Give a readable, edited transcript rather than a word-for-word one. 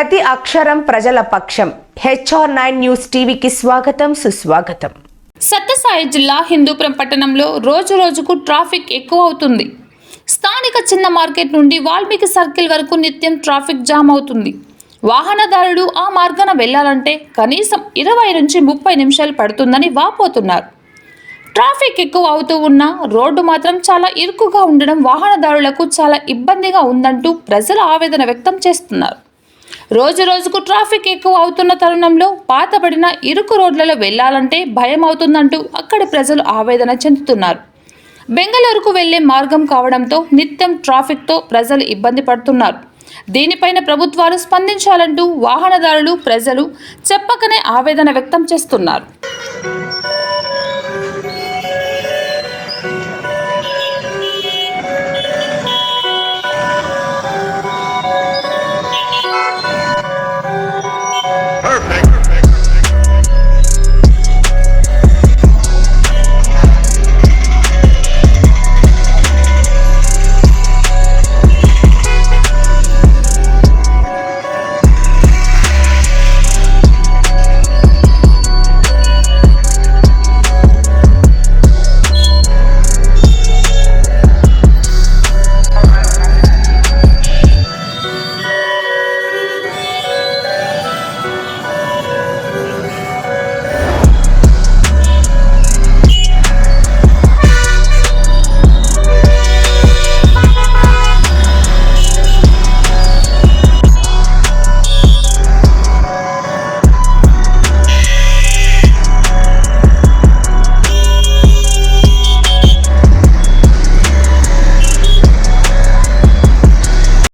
ప్రతి అక్షరం ప్రజల పక్షం. HR9 న్యూస్ టీవీకి స్వాగతం, సుస్వాగతం. సత్యసాయి జిల్లా హిందూపురం పట్టణంలో రోజు రోజుకు ట్రాఫిక్ ఎక్కువ అవుతుంది. స్థానిక చిన్న మార్కెట్ నుండి వాల్మీకి సర్కిల్ వరకు నిత్యం ట్రాఫిక్ జామ్ అవుతుంది. వాహనదారులు ఆ మార్గాన వెళ్లాలంటే కనీసం 20 నుంచి 30 నిమిషాలు పడుతుందని వాపోతున్నారు. ట్రాఫిక్ ఎక్కువ అవుతూ ఉన్నా రోడ్డు మాత్రం చాలా ఇరుకుగా ఉండడం వాహనదారులకు చాలా ఇబ్బందిగా ఉందంటూ ప్రజలు ఆవేదన వ్యక్తం చేస్తున్నారు. రోజు రోజుకు ట్రాఫిక్ ఎక్కువ అవుతున్న తరుణంలో పాతబడిన ఇరుకు రోడ్లలో వెళ్లాలంటే భయం అవుతుందంటూ అక్కడి ప్రజలు ఆవేదన చెందుతున్నారు. బెంగళూరుకు వెళ్లే మార్గం కావడంతో నిత్యం ట్రాఫిక్తో ప్రజలు ఇబ్బంది పడుతున్నారు. దీనిపైన ప్రభుత్వాలు స్పందించాలంటూ వాహనదారులు, ప్రజలు చెప్పకనే ఆవేదన వ్యక్తం చేస్తున్నారు.